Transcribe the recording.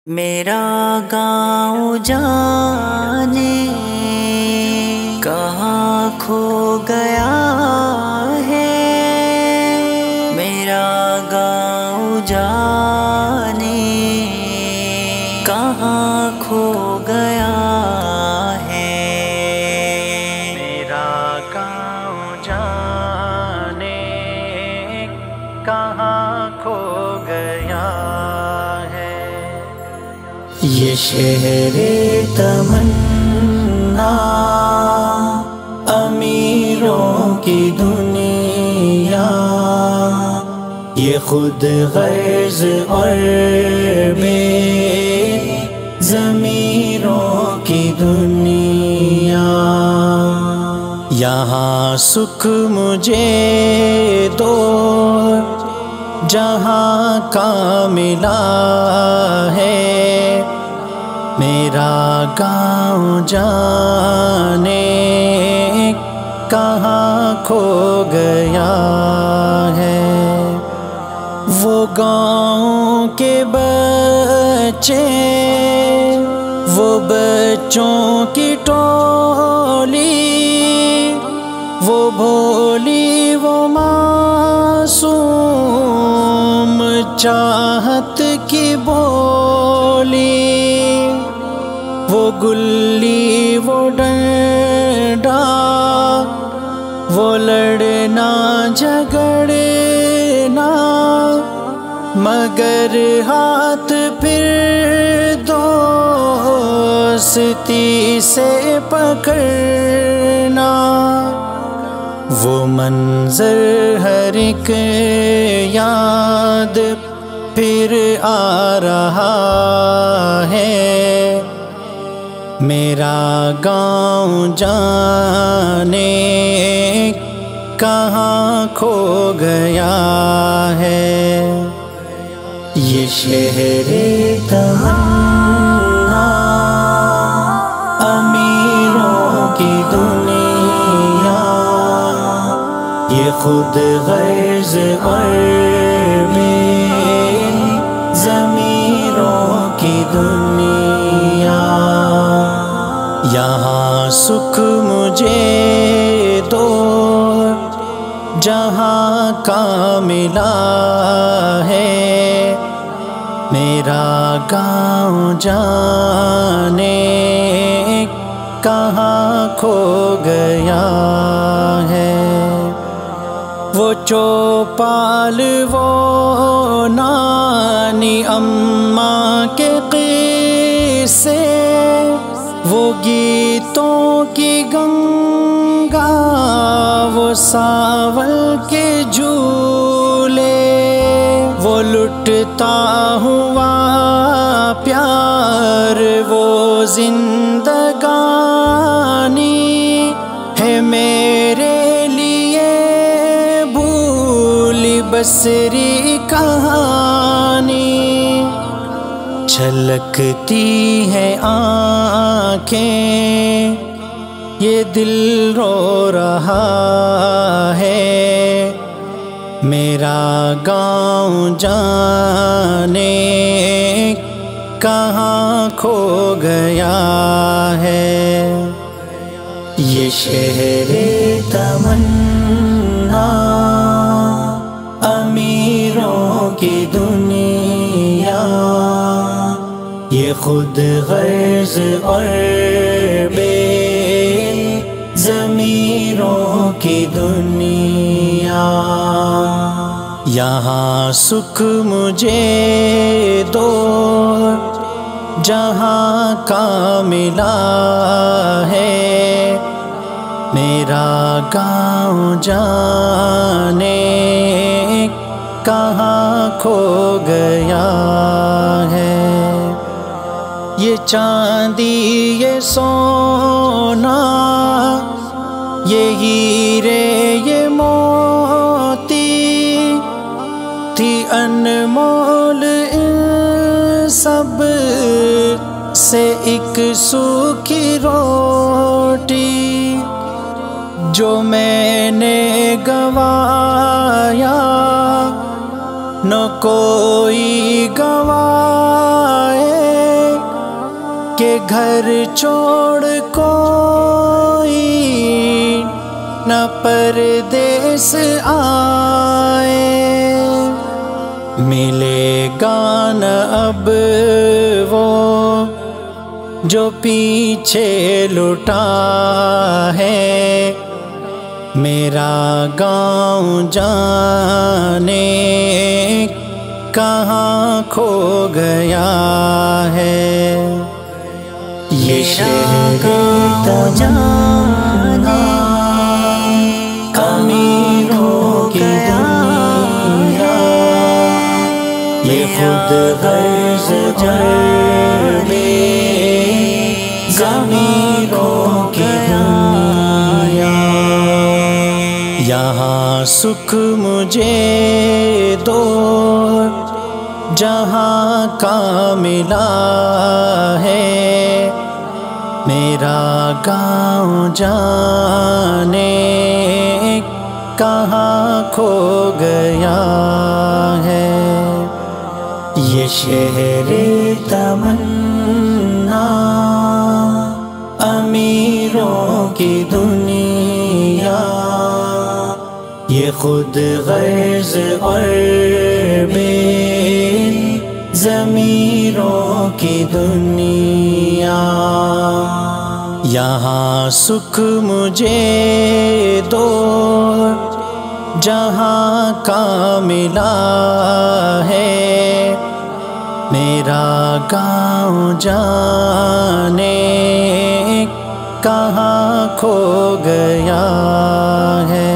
میرا گاؤں جانے کہاں کھو گیا ہے، میرا گاؤں جانے کہاں کھو گیا ہے، میرا گاؤں جانے کہاں کھو گیا ہے۔ یہ شہر تمنا امیروں کی دنیا، یہ خود غرض اور بے ضمیروں کی دنیا، یہاں سکھ مجھے دو جہاں کا ملا ہے، میرا گاؤں جانے کہاں کھو گیا ہے۔ وہ گاؤں کے بچے، وہ بچوں کی ٹولی، وہ بھولی وہ معصوم چاہت کی بولی، وہ گلی وہ ڈنڈا، وہ لڑنا جھگڑنا، مگر ہاتھ پھر دوستی سے پکڑنا، وہ منظر ہر ایک یاد پھر آ رہا ہے، میرا گاؤں جانے کہاں کھو گیا ہے۔ یہ شہر تمنا امیروں کی دنیا، یہ خود غرض اور بے ضمیروں کی دنیا، یہاں سکھ مجھے دو جہاں کا ملا ہے، میرا گاؤں جانے کہاں کھو گیا ہے۔ وہ چوپال وہ نانی اماں کے قصے، وہ گیتوں کی گنگا، وہ ساول کے جھولے، وہ لٹتا ہوا پیار، وہ زندگانی ہے میرے لیے بھولی بسری کہانی، چھلکتی ہے آنکھیں یہ دل رو رہا ہے، میرا گاؤں جانے کہاں کھو گیا ہے۔ یہ شہر تمنا امیروں کی دنیا، یہ خود غرض اور بے ضمیروں کی دنیا، یہاں سکھ مجھے دو جہاں کا ملا ہے، میرا گاؤں جانے کہاں کھو گیا ہے۔ یہ چاندی یہ سونا، یہ ہیرے یہ موتی، تھی انمول ان سب سے ایک سوکھی روٹی، جو میں نے گوایا نہ کوئی گوائے، گھر چھوڑ کوئی نہ پردیس آئے، ملے گا نہ اب وہ جو پیچھے لٹا ہے، میرا گاؤں جانے کہاں کھو گیا ہے، یہ شہر تمنا امیروں کی دنیا، یہ خود غرض جربے ضمیروں کی دنیا، یہاں سکھ مجھے دو جہاں کا ملا ہے، میرا گاؤں جانے کہاں کھو گیا ہے، یہ شہر تمنا امیروں کی دنیا، یہ خود غرض اور بے ضمیروں کی دنیا، یہاں سکھ مجھے دو جہاں کا ملا ہے، میرا گاؤں جانے کہاں کھو گیا ہے۔